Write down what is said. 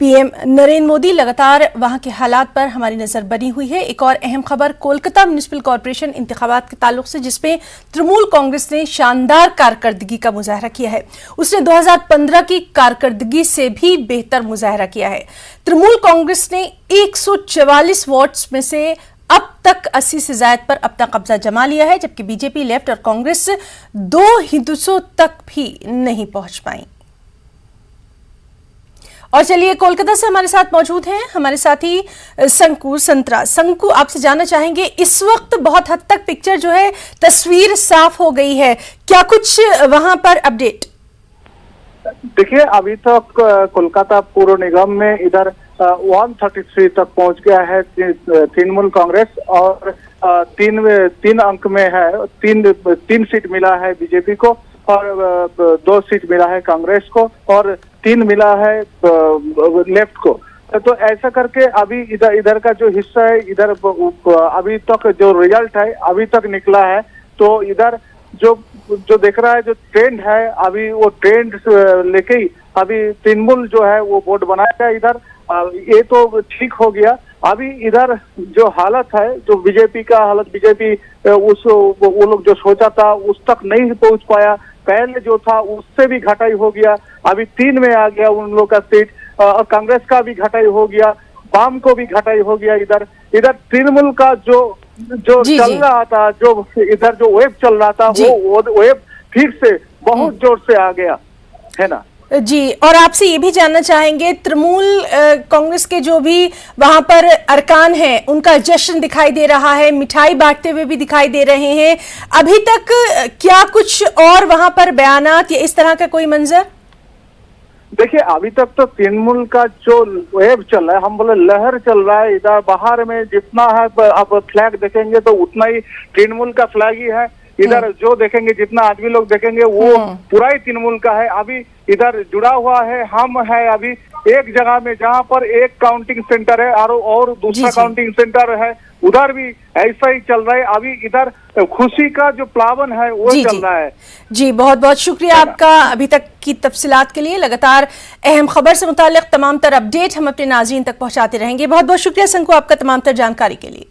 PM Narendra Modi लगातार वहां के हालात पर हमारी नजर बनी हुई है। एक और अहम खबर कोलकाता म्युनिसिपल कॉर्पोरेशन इंतखाबात के ताल्लुक से, जिसमें तृणमूल कांग्रेस ने शानदार कारकर्दगी का मुजाहरा किया है। उसने 2015 की कारकर्दगी से भी बेहतर मुजाहरा किया है। तृणमूल कांग्रेस ने 144 वार्ड्स में से अब तक 80 से ज्यादा पर अपना कब्जा जमा लिया है, जबकि बीजेपी, लेफ्ट और कांग्रेस 2 हिस्सों तक भी नहीं पहुंच पाई। और चलिए, कोलकाता से हमारे साथ मौजूद हैं हमारे साथी संकु संतरा। संकु, आपसे जानना चाहेंगे, इस वक्त बहुत हद तक पिक्चर जो है, तस्वीर साफ हो गई है, क्या कुछ वहां पर अपडेट? देखिए, अभी तक कोलकाता पौर निगम में इधर 133 तक पहुंच गया है तृणमूल कांग्रेस, और तीन अंक में है। तीन सीट मिला है बीजेपी को, और 2 सीट मिला है कांग्रेस को, और 3 मिला है लेफ्ट को। तो ऐसा करके अभी इधर का जो हिस्सा है, इधर अभी तक जो रिजल्ट है अभी तक निकला है, तो इधर जो देख रहा है, जो ट्रेंड है, अभी वो ट्रेंड लेके ही अभी तृणमूल जो है वो वोट बनाएगा इधर। ये तो ठीक हो गया। अभी इधर जो हालत है, जो बीजेपी का हालत, बीजेपी वो लोग जो सोचा था उस तक नहीं पहुंच पाया। पहले जो था उससे भी घटाई हो गया, अभी 3 में आ गया उन लोग का सीट, और कांग्रेस का भी घटाई हो गया, वाम को भी घटाई हो गया। इधर तृणमूल का जो चल रहा था, जो इधर जो वेब चल रहा था, वो वेब फिर से बहुत जोर से आ गया है ना जी। और आपसे ये भी जानना चाहेंगे, तृणमूल कांग्रेस के जो भी वहां पर अरकान हैं, उनका जश्न दिखाई दे रहा है, मिठाई बांटते हुए भी दिखाई दे रहे हैं। अभी तक क्या कुछ और वहां पर बयानात या इस तरह का कोई मंजर? देखिए, अभी तक तो तृणमूल का जो वेव चल रहा है, हम बोले लहर चल रहा है। इधर बाहर में जितना है, आप फ्लैग देखेंगे तो उतना ही तृणमूल का फ्लैग ही है। इधर जो देखेंगे, जितना आदमी लोग देखेंगे, वो पूरा ही तृणमूल का है। अभी इधर जुड़ा हुआ है, हम है अभी एक जगह में जहाँ पर एक काउंटिंग सेंटर है और दूसरा काउंटिंग सेंटर है, उधर भी ऐसा ही चल रहा है। अभी इधर खुशी का जो प्लावन है वो चल रहा है। जी, बहुत बहुत शुक्रिया आपका अभी तक की तफसीलात के लिए। लगातार अहम खबर से मुताल्लिक तमाम तर अपडेट हम अपने नाज़रीन तक पहुंचाते रहेंगे। बहुत बहुत शुक्रिया संकु, आपका तमाम तर जानकारी के लिए।